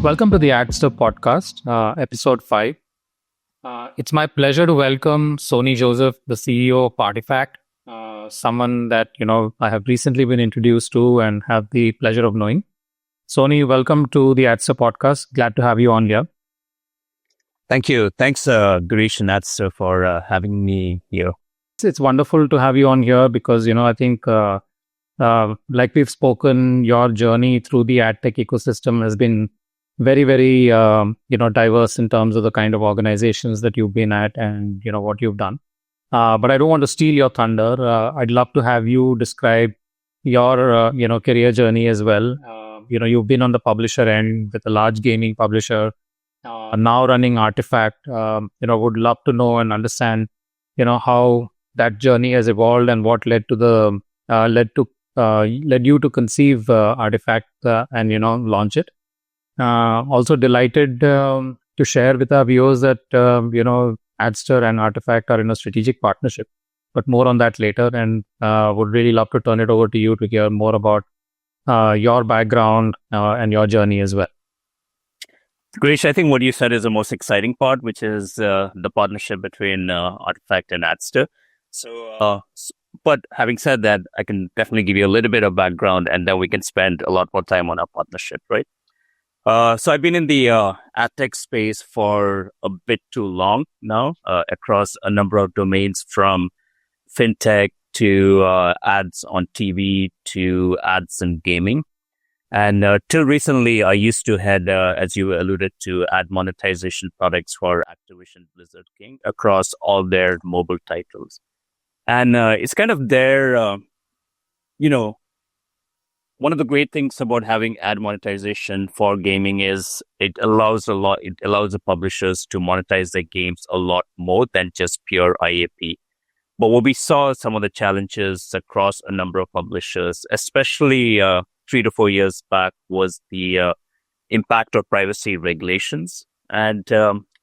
Welcome to the Adster Podcast, episode 5. It's my pleasure to welcome Sony Joseph, the CEO of Artifact, someone that I have recently been introduced to and have the pleasure of knowing. Sony, welcome to the Adster Podcast. Glad to have you on here. Thank you. Thanks, Girish and Adster, for having me here. It's wonderful to have you on here because, I think, like we've spoken, your journey through the adtech ecosystem has been very, very, diverse in terms of the kind of organizations that you've been at and, what you've done. But I don't want to steal your thunder. I'd love to have you describe your, career journey as well. You've been on the publisher end with a large gaming publisher, now running Artifact. Would love to know and understand, how that journey has evolved and what led you to conceive Artifact and, launch it. Also delighted to share with our viewers that, Adster and Artifact are in a strategic partnership, but more on that later. And would really love to turn it over to you to hear more about your background and your journey as well. Girish, I think what you said is the most exciting part, which is the partnership between Artifact and Adster. But having said that, I can definitely give you a little bit of background and then we can spend a lot more time on our partnership, right? So I've been in the adtech space for a bit too long now, across a number of domains, from fintech to ads on TV to ads in gaming. And till recently, I used to head, as you alluded to, ad monetization products for Activision Blizzard King across all their mobile titles. And it's kind of their, one of the great things about having ad monetization for gaming is it allows the publishers to monetize their games a lot more than just pure IAP. But what we saw, some of the challenges across a number of publishers, especially 3 to 4 years back, was the impact of privacy regulations. And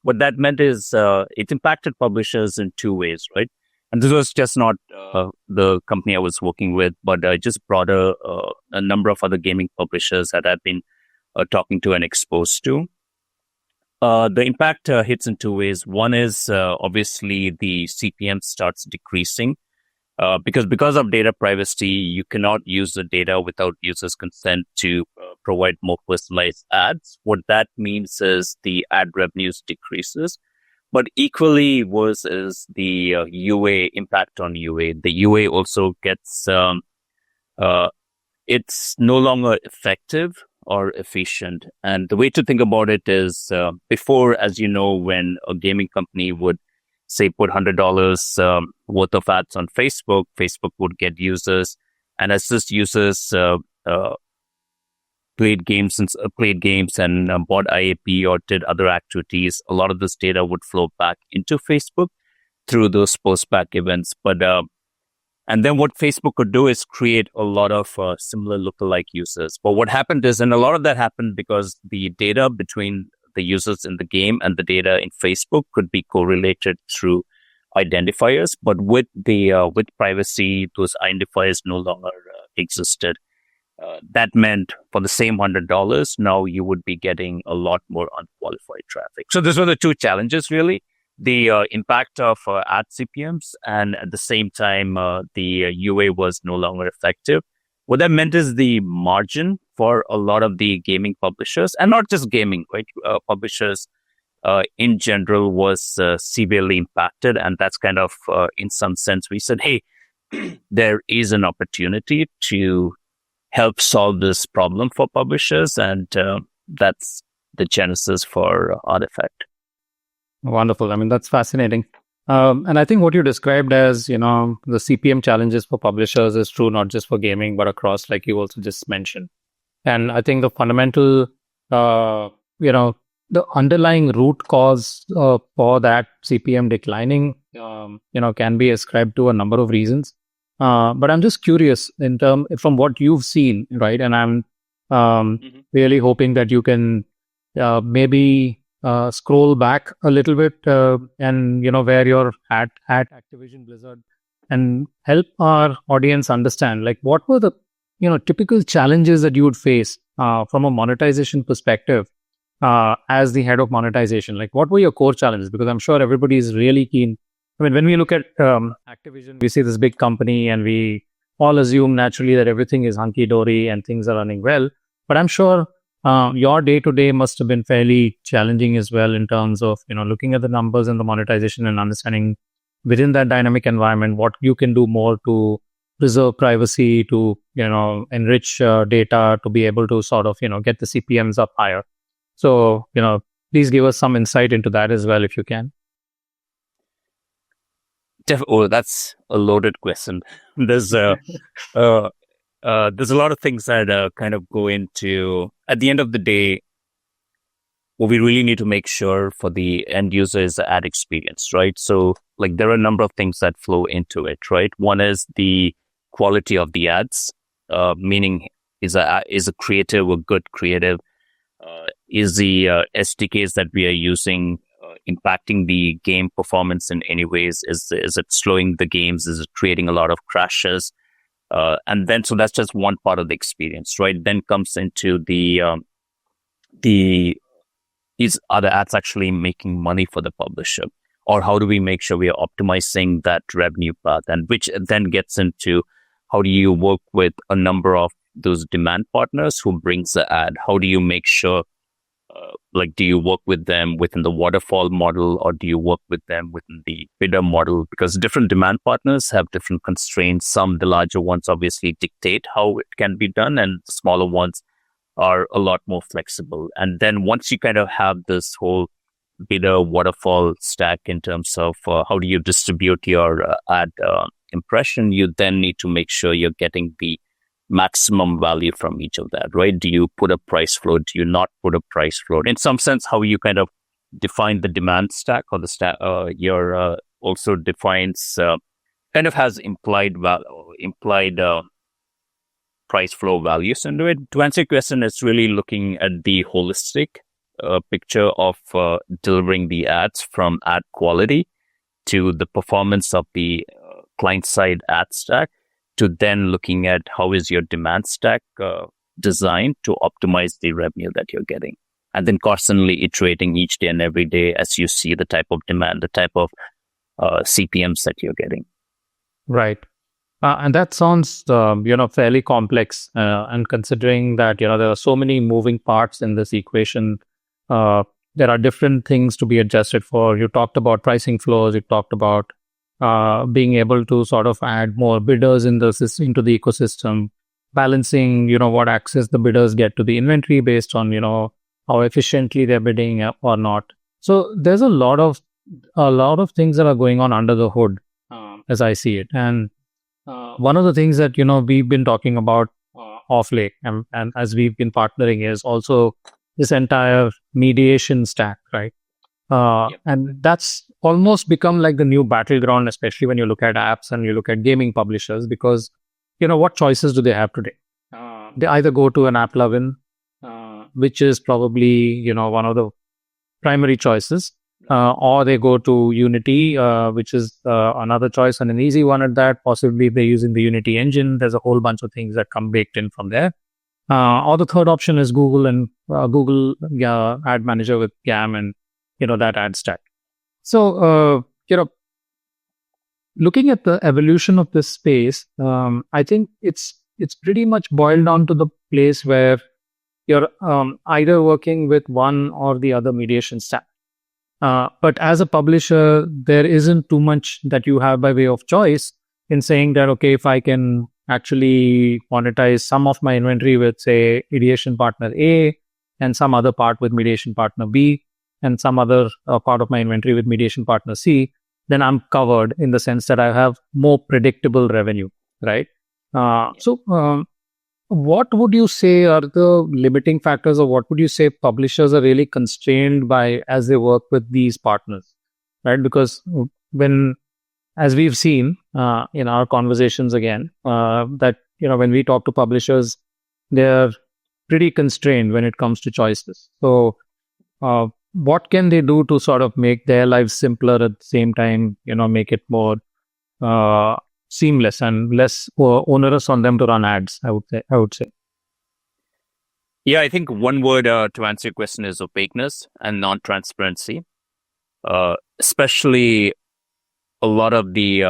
what that meant is it impacted publishers in two ways, right? And this was just not the company I was working with, but just broader, a number of other gaming publishers that I've been talking to and exposed to. The impact hits in two ways. One is obviously the CPM starts decreasing because of data privacy. You cannot use the data without users' consent to provide more personalized ads. What that means is the ad revenues decreases. But equally worse is the UA impact on UA. The UA also gets, it's no longer effective or efficient. And the way to think about it is before, as you know, when a gaming company would say put $100 worth of ads on Facebook, Facebook would get users. And as these users played games and bought IAP or did other activities, a lot of this data would flow back into Facebook through those post-back events. But and then what Facebook could do is create a lot of similar lookalike users. But what happened is, and a lot of that happened because the data between the users in the game and the data in Facebook could be correlated through identifiers. But with privacy, those identifiers no longer existed. That meant for the same $100, now you would be getting a lot more unqualified traffic. So those were the two challenges, really. The impact of ad CPMs, and at the same time, the UA was no longer effective. What that meant is the margin for a lot of the gaming publishers, and not just gaming, right? Publishers in general was severely impacted. And that's kind of, in some sense, we said, hey, there is an opportunity to help solve this problem for publishers, and that's the genesis for Artifact. Wonderful. I mean, that's fascinating. And I think what you described as, the CPM challenges for publishers is true not just for gaming, but across, like you also just mentioned. And I think the fundamental, the underlying root cause for that CPM declining, can be ascribed to a number of reasons. But I'm just curious from what you've seen, right? And I'm really hoping that you can maybe scroll back a little bit and, where you're at Activision Blizzard, and help our audience understand, like, what were the, typical challenges that you would face from a monetization perspective as the head of monetization? Like, what were your core challenges? Because I'm sure everybody is really keen. I mean, when we look at Activision, we see this big company and we all assume naturally that everything is hunky-dory and things are running well. But I'm sure your day-to-day must have been fairly challenging as well in terms of, looking at the numbers and the monetization and understanding within that dynamic environment what you can do more to preserve privacy, to, enrich data, to be able to sort of, get the CPMs up higher. So, please give us some insight into that as well, if you can. Oh, that's a loaded question. There's a lot of things that kind of go into, at the end of the day, what we really need to make sure for the end user is the ad experience, right? So like there are a number of things that flow into it, right? One is the quality of the ads, meaning is a creative a good creative? Is the SDKs that we are using impacting the game performance in any ways? Is it slowing the games? Is it creating a lot of crashes? And then, so that's just one part of the experience, right? Then comes into are the ads actually making money for the publisher? Or how do we make sure we are optimizing that revenue path? And which then gets into how do you work with a number of those demand partners who brings the ad? How do you make sure, do you work with them within the waterfall model, or do you work with them within the bidder model? Because different demand partners have different constraints. Some, the larger ones, obviously dictate how it can be done, and the smaller ones are a lot more flexible. And then once you kind of have this whole bidder waterfall stack in terms of how do you distribute your ad impression, you then need to make sure you're getting the maximum value from each of that, right? Do you put a price floor? Do you not put a price floor? In some sense, how you kind of define the demand stack, or the stack, your also defines kind of has implied price flow values into it. To answer your question, it's really looking at the holistic picture of delivering the ads, from ad quality to the performance of the client side ad stack, to then looking at how is your demand stack designed to optimize the revenue that you're getting. And then constantly iterating each day and every day as you see the type of demand, the type of CPMs that you're getting. Right. And that sounds, fairly complex. And considering that, there are so many moving parts in this equation, there are different things to be adjusted for. You talked about pricing floors. You talked about being able to sort of add more bidders into the ecosystem, balancing, what access the bidders get to the inventory based on, how efficiently they're bidding or not. So there's a lot of things that are going on under the hood, as I see it. And one of the things that, we've been talking about off late and as we've been partnering is also this entire mediation stack, right? Yep. And that's almost become like the new battleground, especially when you look at apps and you look at gaming publishers, because, what choices do they have today? They either go to an AppLovin, which is probably, one of the primary choices, or they go to Unity, which is another choice, and an easy one at that. Possibly they're using the Unity engine. There's a whole bunch of things that come baked in from there. Or the third option is Google and Google Ad Manager with GAM and, that ad stack. So, looking at the evolution of this space, I think it's pretty much boiled down to the place where you're either working with one or the other mediation stack. But as a publisher, there isn't too much that you have by way of choice in saying that, okay, if I can actually monetize some of my inventory with, say, ideation partner A, and some other part with mediation partner B, and some other part of my inventory with mediation partner C, then I'm covered in the sense that I have more predictable revenue, right? So what would you say are the limiting factors, or what would you say publishers are really constrained by as they work with these partners, right? Because as we've seen in our conversations again, that, when we talk to publishers, they're pretty constrained when it comes to choices. So what can they do to sort of make their lives simpler at the same time, make it more seamless and less onerous on them to run ads, I would say. Yeah, I think one word to answer your question is opaqueness and non-transparency. Especially a lot of the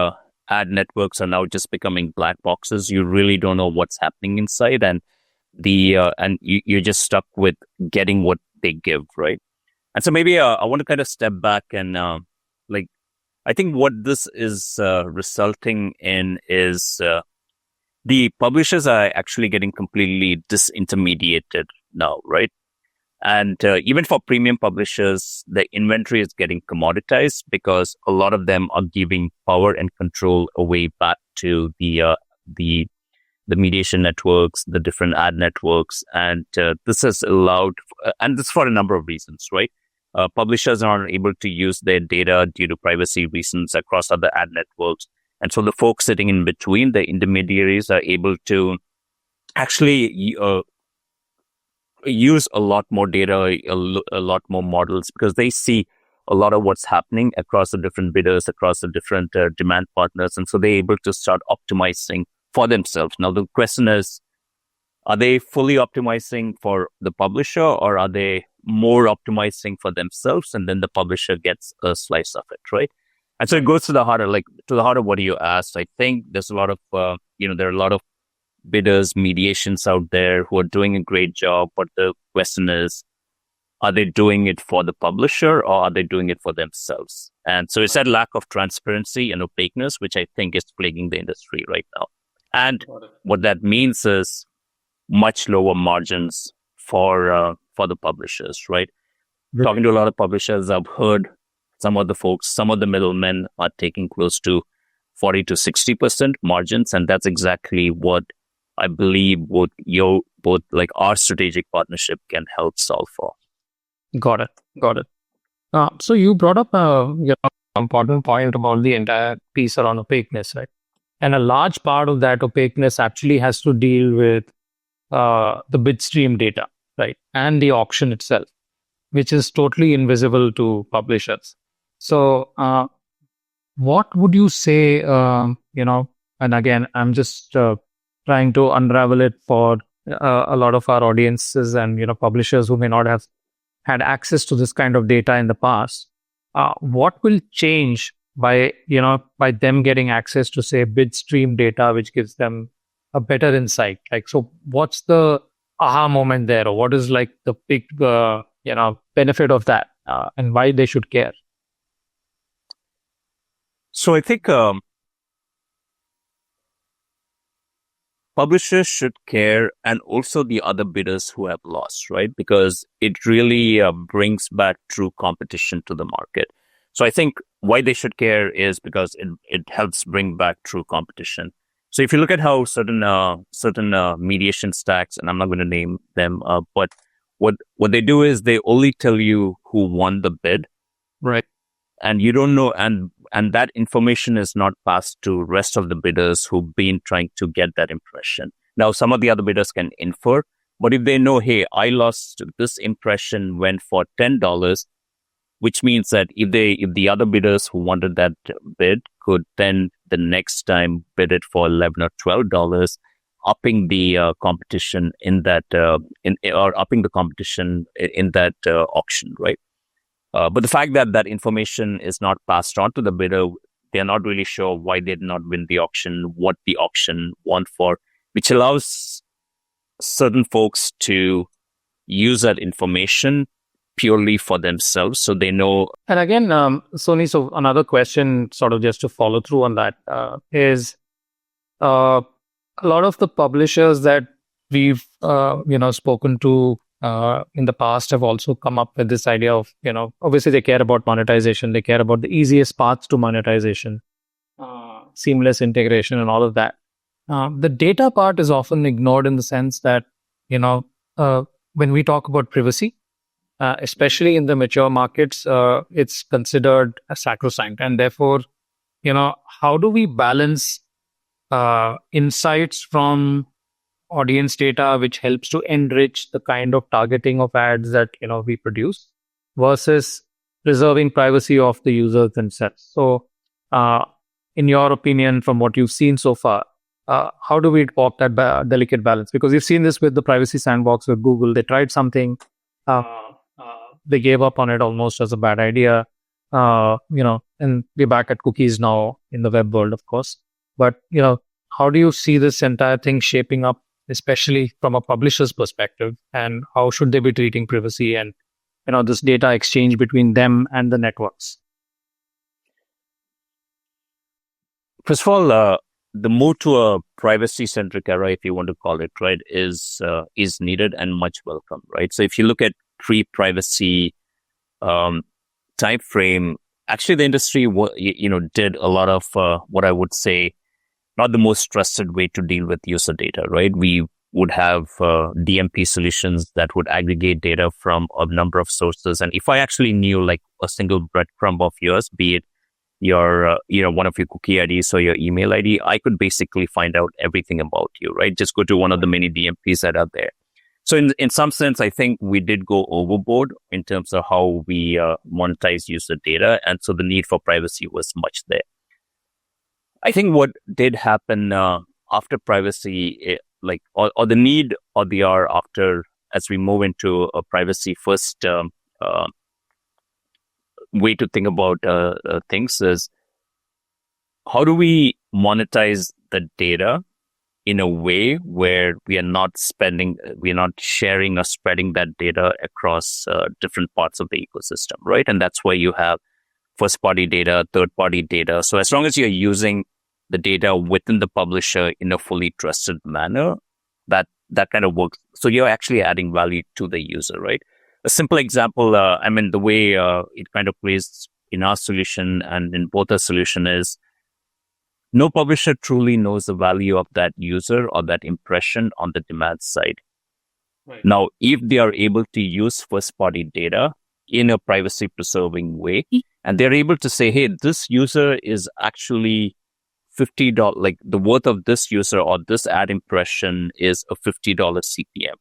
ad networks are now just becoming black boxes. You really don't know what's happening inside, and you're just stuck with getting what they give, right? And so maybe I want to kind of step back and like I think what this is resulting in is the publishers are actually getting completely disintermediated now, right? And even for premium publishers, the inventory is getting commoditized because a lot of them are giving power and control away back to the mediation networks, the different ad networks, and this has allowed, and this for a number of reasons, right? Publishers are able to use their data due to privacy reasons across other ad networks, and so the folks sitting in between, the intermediaries, are able to actually use a lot more data, a lot more models, because they see a lot of what's happening across the different bidders, across the different demand partners. And so they're able to start optimizing for themselves. Now, the question is, are they fully optimizing for the publisher, or are they more optimizing for themselves? And then the publisher gets a slice of it, right? And so it goes to the heart of what you asked. I think there's a lot of, there are a lot of bidders, mediations out there who are doing a great job. But the question is, are they doing it for the publisher, or are they doing it for themselves? And so it's that lack of transparency and opaqueness, which I think is plaguing the industry right now. And what that means is much lower margins for the publishers, right? Talking to a lot of publishers, I've heard some of the middlemen are taking close to 40 to 60% margins. And that's exactly what I believe both like our strategic partnership can help solve for. Got it. So you brought up a important point about the entire piece around opaqueness, right? And a large part of that opaqueness actually has to deal with the bidstream data, right? And the auction itself, which is totally invisible to publishers. So what would you say, and again, I'm just trying to unravel it for a lot of our audiences and, publishers who may not have had access to this kind of data in the past. What will change by them getting access to, say, bidstream data, which gives them a better insight? Like, so what's the aha moment there, or what is like the big, benefit of that, and why they should care? So I think publishers should care, and also the other bidders who have lost, right? Because it really brings back true competition to the market. So I think why they should care is because it helps bring back true competition. So if you look at how certain mediation stacks, and I'm not going to name them, but what they do is they only tell you who won the bid, right? And you don't know, and that information is not passed to rest of the bidders who've been trying to get that impression. Now, some of the other bidders can infer, but if they know, hey, I lost, this impression went for $10, which means that if the other bidders who wanted that bid could then the next time bid it for $11 or $12, upping the competition in that upping the competition in that auction, right? But the fact that that information is not passed on to the bidder, they're not really sure why they did not win the auction, what the auction won for, which allows certain folks to use that information purely for themselves, so they know. And again, Sony, so another question, sort of just to follow through on that, is a lot of the publishers that we've spoken to in the past have also come up with this idea of, obviously they care about monetization, they care about the easiest paths to monetization, seamless integration and all of that. The data part is often ignored in the sense that, when we talk about privacy, especially in the mature markets, it's considered a sacrosanct. And therefore, how do we balance insights from audience data, which helps to enrich the kind of targeting of ads that we produce, versus preserving privacy of the users themselves? So, in your opinion, from what you've seen so far, how do we walk that delicate balance? Because you've seen this with the privacy sandbox with Google. They tried something, uh, they gave up on it almost as a bad idea, and we're back at cookies now in the web world, of course. But, how do you see this entire thing shaping up, especially from a publisher's perspective, and how should they be treating privacy and, this data exchange between them and the networks? First of all, the move to a privacy-centric era, if you want to call it, right, is needed and much welcome, right? So if you look at pre-privacy time frame, actually the industry, did a lot of what I would say, not the most trusted way to deal with user data, right? We would have DMP solutions that would aggregate data from a number of sources. And if I actually knew like a single breadcrumb of yours, be it your, one of your cookie IDs or your email ID, I could basically find out everything about you, right? Just go to one of the many DMPs that are there. So in some sense, I think we did go overboard in terms of how we monetize user data. And so the need for privacy was much there. I think what did happen after privacy, or the need or the hour after, as we move into a privacy first way to think about things is, how do we monetize the data in a way where we are not sharing or spreading that data across different parts of the ecosystem, right? And that's why you have first-party data, third-party data. So as long as you're using the data within the publisher in a fully trusted manner, that kind of works. So you're actually adding value to the user, right? A simple example, the way it kind of plays in our solution and in both our solution is, no publisher truly knows the value of that user or that impression on the demand side. Right. Now, if they are able to use first-party data in a privacy-preserving way, and they're able to say, hey, this user is actually $50, like the worth of this user or this ad impression is a $50 CPM,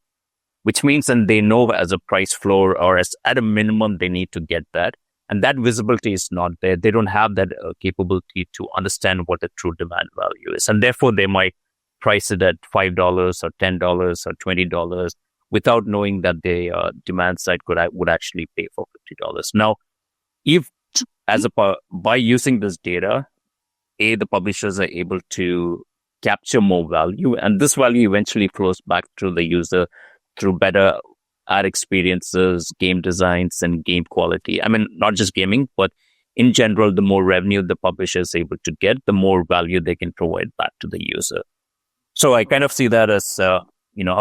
which means then they know as a price floor or as at a minimum, they need to get that. And that visibility is not there. They don't have that capability to understand what the true demand value is. And therefore, they might price it at $5 or $10 or $20 without knowing that the demand side would actually pay for $50. Now, if by using this data, the publishers are able to capture more value, and this value eventually flows back to the user through better ad experiences, game designs, and game quality. I mean, not just gaming, but in general, the more revenue the publisher is able to get, the more value they can provide back to the user. So I kind of see that as, how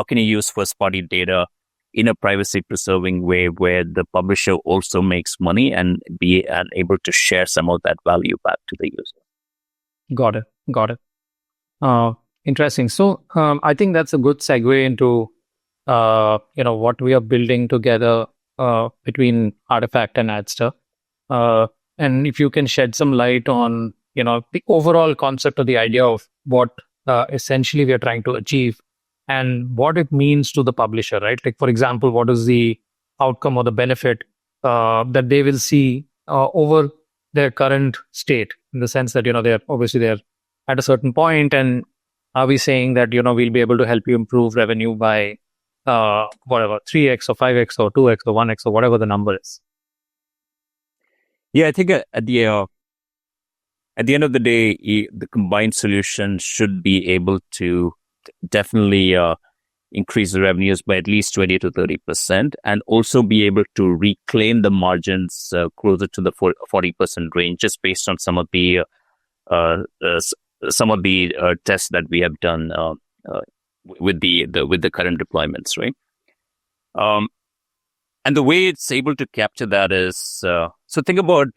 can you use first-party data in a privacy-preserving way where the publisher also makes money and be able to share some of that value back to the user. Got it. Interesting. So I think that's a good segue into what we are building together between Artifact and Adster. And if you can shed some light on, the overall concept or the idea of what essentially we are trying to achieve and what it means to the publisher, right? Like, for example, what is the outcome or the benefit that they will see over their current state, in the sense that, they're at a certain point, and are we saying that, we'll be able to help you improve revenue by whatever, 3x or 5x or 2x or 1x or whatever the number is? Yeah, I think at the end of the day, the combined solution should be able to definitely increase the revenues by at least 20 to 30%, and also be able to reclaim the margins closer to the 40% range, just based on some of the tests that we have done with the current deployments, right? And the way it's able to capture that is, so think about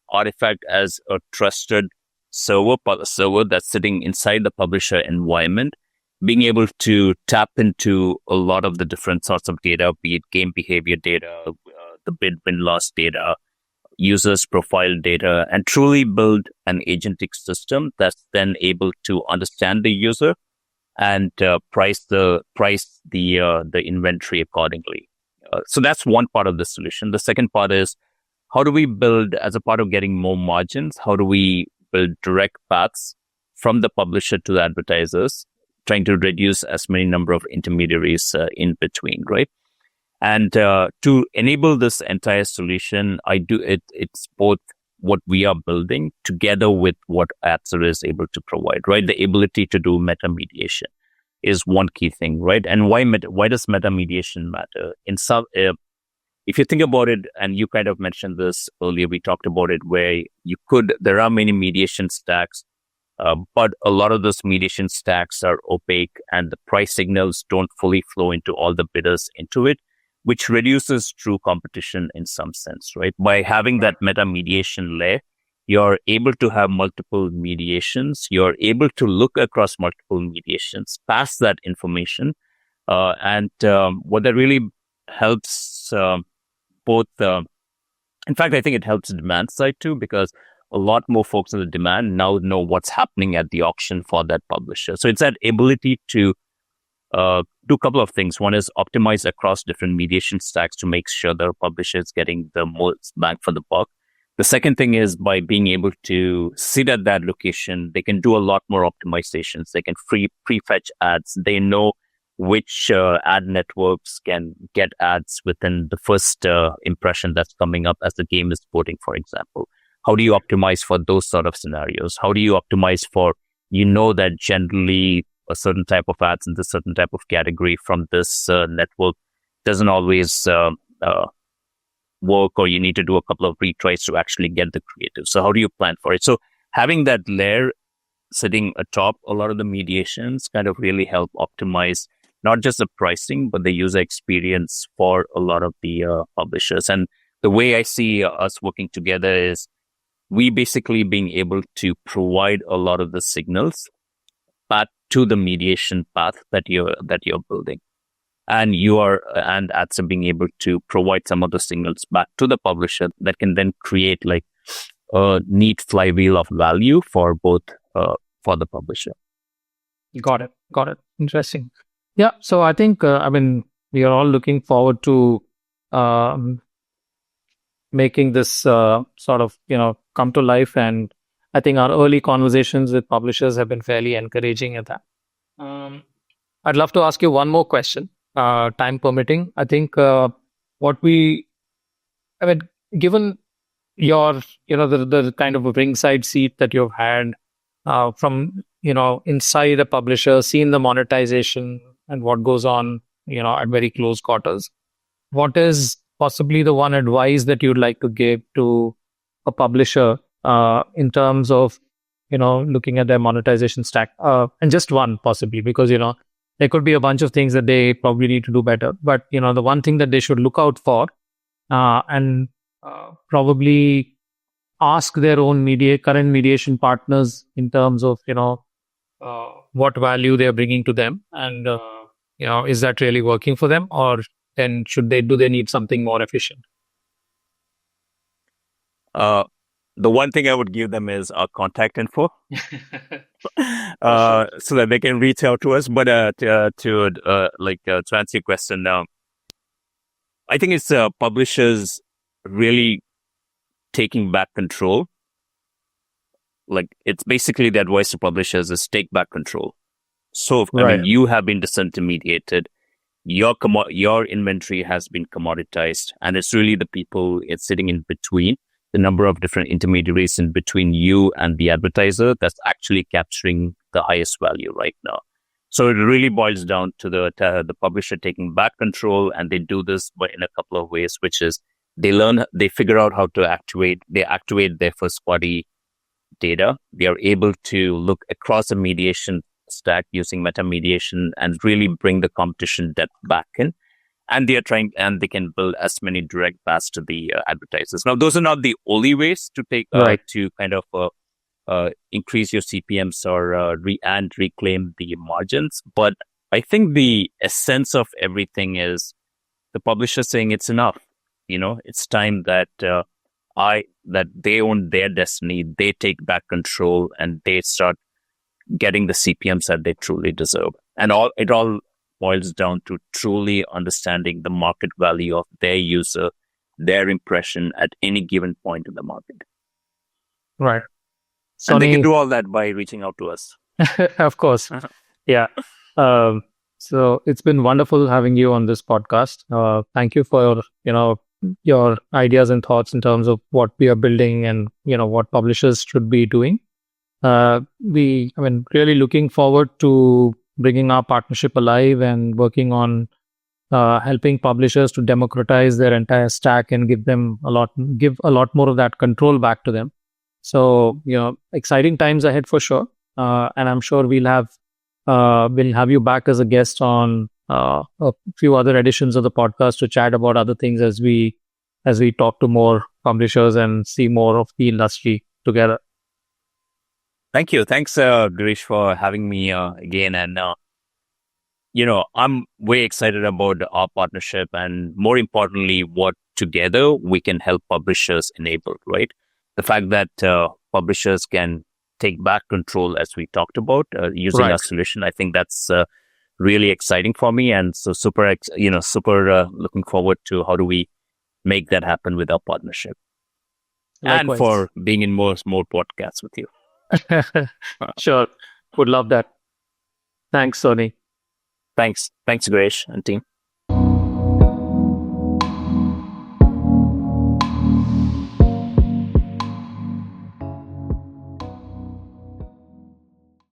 Artifact as a trusted server that's sitting inside the publisher environment, being able to tap into a lot of the different sorts of data, be it game behavior data, the bid win loss data, users profile data, and truly build an agentic system that's then able to understand the user and price the inventory accordingly. So that's one part of the solution. The second part is, how do we build, as a part of getting more margins, how do we build direct paths from the publisher to the advertisers, trying to reduce as many number of intermediaries in between, right? And to enable this entire solution, it's both what we are building together with what Adster is able to provide, right? The ability to do meta mediation is one key thing, right? And why does meta mediation matter? If you think about it, and you kind of mentioned this earlier, we talked about it, where there are many mediation stacks, but a lot of those mediation stacks are opaque and the price signals don't fully flow into all the bidders into it, which reduces true competition in some sense, right? By having that meta mediation layer, you're able to have multiple mediations. You're able to look across multiple mediations, pass that information. And what that really helps both, in fact, I think it helps the demand side too, because a lot more folks on the demand now know what's happening at the auction for that publisher. So it's that ability to do a couple of things. One is optimize across different mediation stacks to make sure the publisher is getting the most bang for the buck. The second thing is by being able to sit at that location, they can do a lot more optimizations. They can prefetch ads. They know which ad networks can get ads within the first impression that's coming up as the game is porting, for example. How do you optimize for those sort of scenarios? How do you optimize for, that generally a certain type of ads in this certain type of category from this network doesn't always work, or you need to do a couple of retries to actually get the creative. So how do you plan for it? So having that layer sitting atop a lot of the mediations kind of really help optimize not just the pricing, but the user experience for a lot of the publishers. And the way I see us working together is we basically being able to provide a lot of the signals back to the mediation path that you're building. And and Adster being able to provide some of the signals back to the publisher that can then create like a neat flywheel of value for both for the publisher. Got it. Interesting. Yeah. So I think we are all looking forward to making this sort of come to life, and I think our early conversations with publishers have been fairly encouraging at that. I'd love to ask you one more question. Time permitting, I think given your, the kind of a ringside seat that you've had from, inside a publisher, seen the monetization and what goes on, at very close quarters, what is possibly the one advice that you'd like to give to a publisher in terms of, looking at their monetization stack? And just one possibly, because, there could be a bunch of things that they probably need to do better. But, the one thing that they should look out for and probably ask their own current mediation partners in terms of, what value they're bringing to them. And, is that really working for them? Or then do they need something more efficient? The one thing I would give them is our contact info, so that they can reach out to us. But to answer your question now, I think it's publishers really taking back control. Like, it's basically the advice to publishers is take back control. So, right. You have been disintermediated. Your inventory has been commoditized, and it's really the people it's sitting in between, the number of different intermediaries in between you and the advertiser that's actually capturing the highest value right now. So it really boils down to the publisher taking back control, and they do this in a couple of ways, which is they figure out how to activate their first party data. They are able to look across a mediation stack using meta mediation and really bring the competition depth back in. And they can build as many direct paths to the advertisers. Now, those are not the only ways to take to kind of increase your CPMs or reclaim the margins. But I think the essence of everything is the publisher saying it's enough. It's time that that they own their destiny, they take back control, and they start getting the CPMs that they truly deserve. And it all boils down to truly understanding the market value of their user, their impression at any given point in the market. Right. And they can Sony, do all that by reaching out to us. of course. Yeah. Um, so it's been wonderful having you on this podcast. Thank you for your ideas and thoughts in terms of what we are building and what publishers should be doing. Really looking forward to bringing our partnership alive and working on helping publishers to democratize their entire stack and give a lot more of that control back to them. So, exciting times ahead for sure. And I'm sure we'll have you back as a guest on a few other editions of the podcast to chat about other things as we talk to more publishers and see more of the industry together. Thank you. Thanks, Girish, for having me again. And, I'm way excited about our partnership and more importantly, what together we can help publishers enable, right? The fact that publishers can take back control as we talked about using Right. our solution. I think that's really exciting for me. And so super looking forward to how do we make that happen with our partnership. Likewise. And for being in more podcasts with you. Sure. Would love that. Thanks, Sony. Thanks, Girish and team.